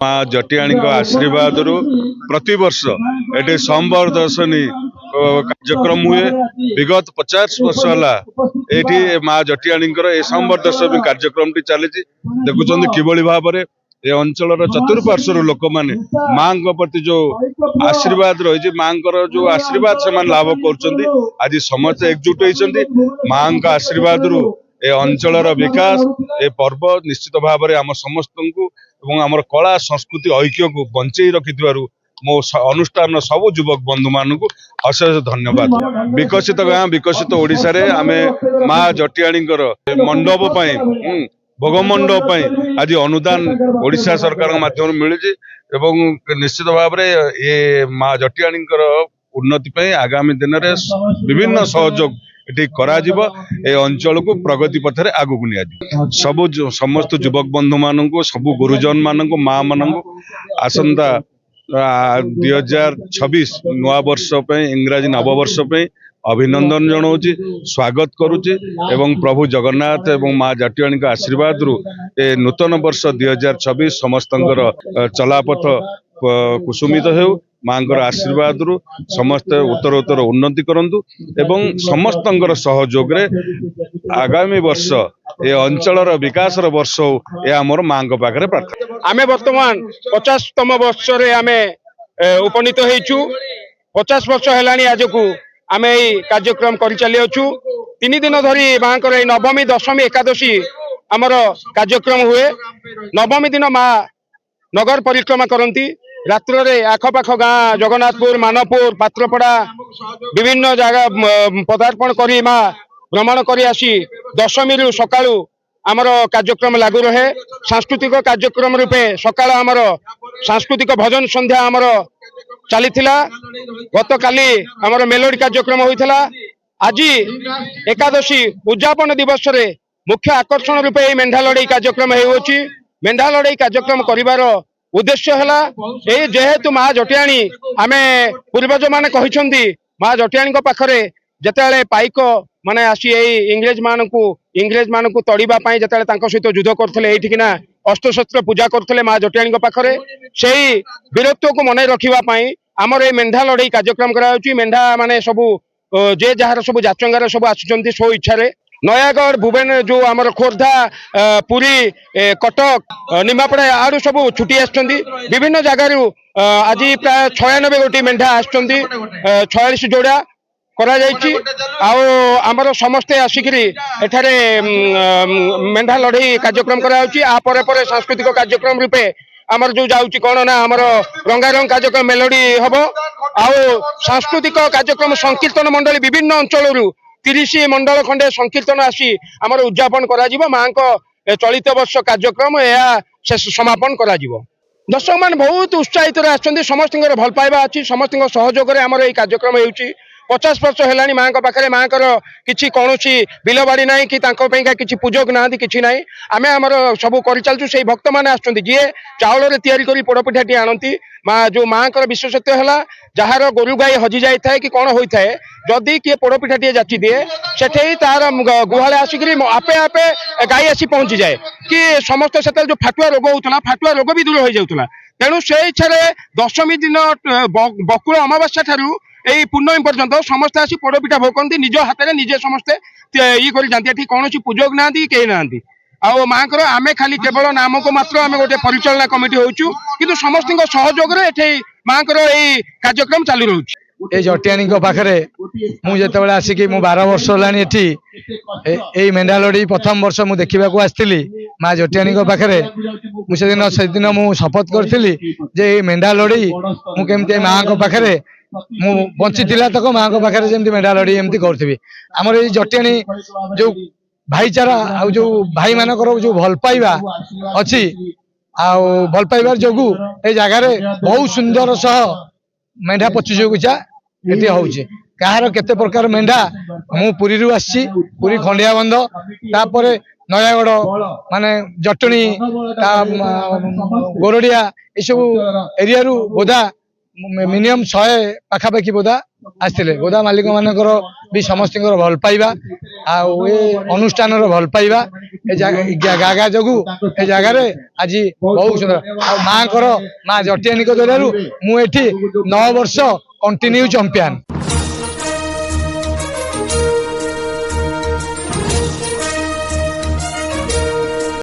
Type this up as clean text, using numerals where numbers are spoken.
माँ जटियाणी आशीर्वाद रु प्रति वर्ष ये संबर दर्शनी कार्यक्रम हुए। विगत 50 वर्ष है माँ जटियाणी संबर दर्शनी कार्यक्रम चली देखुं कि भाव में ये अंचल चतुर्पार्श्वर लोक मैंने माँ प्रति जो आशीर्वाद रही माँ जो आशीर्वाद से लाभ कर आज समस्त एकजुट होती माँ का आशीर्वाद रु ए अंचल विकास ए पर्व निश्चित भाव में आम समस्त को आम कला संस्कृति ऐक्य को बंचे रखि मो अनुष्ठान सबु युवक बंधु मान अशेष धन्यवाद। विकसित गाँ विकसित ओडिशा रे आमे माँ जटियाणी मंडप भोग मंडप आज अनुदान ओडिशा सरकार माध्यम मिली निश्चित भाव में ये माँ जटियाणी उन्नति आगामी दिन में विभिन्न सहयोग ये अंचल को प्रगति पथ में आगू निया सबु समस्त युवक बंधु मान सबु गुरुजन मान माँ मान आसंता 2026 नुआ वर्ष इंग्राजी नववर्ष अभिनंदन जनाऊँगी स्वागत करुच्ची एवं प्रभु जगन्नाथ एवं माँ जटियाणी का आशीर्वाद रु ए नूतन वर्ष 2026 समस्त चलापथ कुसुमित हो माँ आशीर्वाद रु समस्त उत्तर उन्नति करंतु एवं समस्त सहयोग रे आगामी वर्ष ये अंचल विकास वर्ष हो यह आमर माँ पाखे प्रार्थना। आमे वर्तमान 50तम वर्ष रे आमे उपनीत होइछु। 50 वर्ष हेलानी आज को आमे कार्यक्रम कर चली अछु। 3 दिन धरी माँ नवमी दशमी एकादशी आमर कार्यक्रम हुए। नवमी दिन माँ नगर परिक्रमा करती रात्र रे आखपाख गाँ जगन्नाथपुर मानपुर पात्रपड़ा विभिन्न जगह पदार्पण करी माँ भ्रमण करी आसी दशमी रु सकाळु आमर कार्यक्रम लागू रहे। सांस्कृतिक कार्यक्रम रूपे सकाळ आमर सांस्कृतिक भजन संध्या आमर चलीथिला। गत काली आमर मेलोडी कार्यक्रम होइथिला। आज एकादशी उद्यापन दिवस रे मुख्य आकर्षण रूपे मेंढा लड़ाई कार्यक्रम होउछि। मेंढा लड़ाई कार्यक्रम करिवार उद्देश्य है जेहेतु माँ जटियाणी आमे पूर्वज माने कहिसंती माँ जटियाणी पाखरे जतेले पाइक माने आसी इंग्रेज मान को तड़ीबा जतेले तांको सहित युद्ध करथिले एठिकिना अस्त्रशस्त्र पूजा करथिले माँ जटियाणी पाखरे सेही वीरत्व को मन रखिबा पई हमर ए मेंढा लड़ाई कार्यक्रम करा होछि। मेंढा माने सबु जे जहार सबु जाचंगार सबु आसुचंती सो इच्छा रे नयागढ़ भुवन जो आमर खोर्धा पुरी कटक निमापड़ा आड़ू सब छुट्टी आसुचंती विभिन्न जगार आज प्राय 96 गोटी मेंढा आसुचंती 46 जोड़ा करा जायछि। आमर समस्ते आसिकरी एठारे मेंढा लड़ाई कार्यक्रम करा होछि। आ परे परे सांस्कृतिक कार्यक्रम रूपे आमर जो जाउछि कोन ना आमर रंगारंग कार्यक्रम मेलोडी हबो। सांस्कृतिक कार्यक्रम संकीर्तन मंडली विभिन्न अंचल 30 मंडल खंडे संकीर्तन आसी आमर उद्यापन करा माँ को चलित वर्ष कार्यक्रम यह शेष समापन करा दर्शक मान बहुत उत्साहित आछंती। समस्त भल पाइबा अच्छी समस्त सहयोग में आमर ये कार्यक्रम होउछि। 50 वर्ष हेलानी माँ पाखे माँ किसी कौन बिलबाड़ी ना कि किसी पूजक ना कि ना आम आमर सब कर चलचु। से भक्त मैंने आसुचंती जी चाउल तैयारी करी पोड़पिठाटी आणती माँ जो माँ विशेषत्व है जार गोरु गाई हजि जाए कि कौन होता है जदि किए पोड़पिठाटी जाची दिए से तार गुहाले आसिक आपे आपे गाई आसी पहुंची जाए कि समस्त से जो फाटुआ रोग होता फाटुआ रोग भी दूर हो जाता। तेणु से इच्छा दशमी दिन बकुल अमावास्या ठारू यही पूर्णमी पर्यंत समस्ते आसी पोड़पिठा भोगती निज हाथ में निजे समस्ते ये कर कौन पूजक ना कहीं ना आ माँ आमे खाली केवल नाम को मात्र आम गोटे परिचालना कमिटी होचु किंतु समस्त सहयोग माँ यही कार्यक्रम चालू रोच। ये जटियाणी पाखे मुझे आसिक 12 वर्ष है मेंढा लड़ी प्रथम वर्ष मुझे देखा आसती माँ जटियाणी पाखे मुझे दिन मुझे शपथ करी जे मेंढा लड़ी मुझे माँ पाखे मु बंची तक माँ पाखे जमी मेंढा लड़ी एमती करी आमर ये जटियाणी जो भाईचारा आ जो भाई मान जो भल पाइबा अच्छी भल पाइबार जोगु ए जगार बहुत सुंदर सह मेंढा प्रतियोगिता ये हूँ कहार केते प्रकार मेंढा मु पुरी आसी पुरी खंडिया बंध तापर नयागढ़ माने जटणी गोरडिया ये सब एरिया बोधा मिनिमम 100 पाखापाखि बोधा आसते बोधा मालिक मानकर भी समस्त भल पाइबा अनुष्ठान भल पाइबा ଗାଗା ଯୋଗୁ ଏ ଜାଗାରେ ଆଜି ବହୁତ ସୁନ୍ଦର ଆଉ ମାଙ୍କର ମା ଜଟିଆଣୀଙ୍କ ଦ୍ଵାରାରୁ ମୁଁ ଏଠି 9 ବର୍ଷ କଣ୍ଟିନ୍ୟୁ ଚମ୍ପିଆନ।